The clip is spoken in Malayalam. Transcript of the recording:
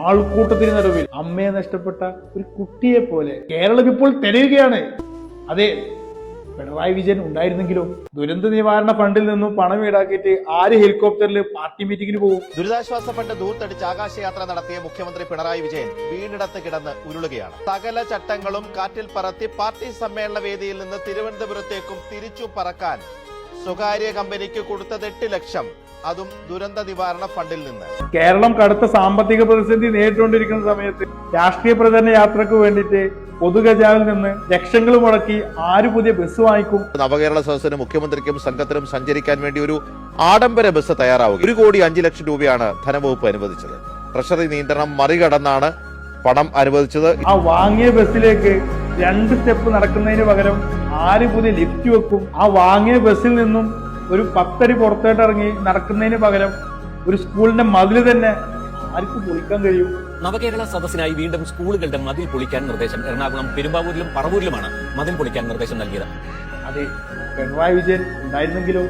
ആൾക്കൂട്ടത്തിന് നടുവിൽ അമ്മയെ നഷ്ടപ്പെട്ട ഒരു കുട്ടിയെ പോലെ കേരളം ഇപ്പോൾ തിരയുകയാണ്. അതെ, പിണറായി വിജയൻ ഉണ്ടായിരുന്നെങ്കിലോ? ദുരന്ത നിവാരണ ഫണ്ടിൽ നിന്നും പണം ഈടാക്കിയിട്ട് ആര് ഹെലികോപ്റ്ററിൽ പാർട്ടി മീറ്റിംഗിന് പോകും? ദുരിതാശ്വാസ ഫണ്ട് ദൂർത്തടിച്ച് ആകാശയാത്ര നടത്തിയ മുഖ്യമന്ത്രി പിണറായി വിജയൻ വീണിടത്ത് കിടന്ന് ഉരുളുകയാണ്. സകല ചട്ടങ്ങളും കാറ്റിൽ പറത്തി പാർട്ടി സമ്മേളന വേദിയിൽ നിന്ന് തിരുവനന്തപുരത്തേക്കും തിരിച്ചു പറക്കാൻ സ്വകാര്യ കമ്പനിക്ക് കൊടുത്തത് 8 ലക്ഷം, അതും ദുരന്ത നിവാരണ ഫണ്ടിൽ നിന്ന്. കേരളം കടുത്ത സാമ്പത്തിക പ്രതിസന്ധി നേരിട്ടുകൊണ്ടിരിക്കുന്ന സമയത്ത് രാഷ്ട്രീയ പ്രചരണ യാത്രക്ക് വേണ്ടിയിട്ട് പൊതുഗതാഗതത്തിൽ നിന്ന് ലക്ഷങ്ങൾ മുടക്കി ആര് പുതിയ ബസ് വാങ്ങിക്കും? നവകേരള സദസ്സിന് മുഖ്യമന്ത്രിക്കും സംഘത്തിനും സഞ്ചരിക്കാൻ വേണ്ടി ഒരു ആഡംബര ബസ് തയ്യാറാവുക. 1,05,00,000 രൂപയാണ് ധനവകുപ്പ് അനുവദിച്ചത്. ട്രഷറി നിയന്ത്രണം മറികടന്നാണ് പണം അനുവദിച്ചത്. ആ വാങ്ങിയ ബസ്സിലേക്ക് 2 സ്റ്റെപ്പ് നടക്കുന്നതിന് പകരം ആര് പുതിയ ലിഫ്റ്റ് വെക്കും? ആ വാങ്ങിയ ബസ്സിൽ നിന്നും ഒരു 10 അടി പുറത്തോട്ട് ഇറങ്ങി നടക്കുന്നതിന് പകരം ഒരു സ്കൂളിന്റെ മതിൽ തന്നെ ആർക്ക് പൊളിക്കാൻ കഴിയും? നവകേരള സദസ്സിനായി വീണ്ടും സ്കൂളുകളുടെ മതിൽ പൊളിക്കാൻ നിർദ്ദേശം. എറണാകുളം പെരുമ്പാവൂരിലും പറവൂരിലുമാണ് മതിൽ പൊളിക്കാൻ നിർദ്ദേശം നൽകിയത്. അതെ, പിണറായി വിജയൻ ഉണ്ടായിരുന്നെങ്കിലോ?